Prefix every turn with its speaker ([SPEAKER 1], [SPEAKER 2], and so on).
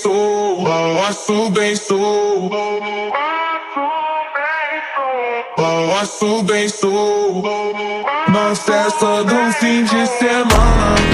[SPEAKER 1] Balanço bem sou, balanço bem sou. Na festa do fim de semana.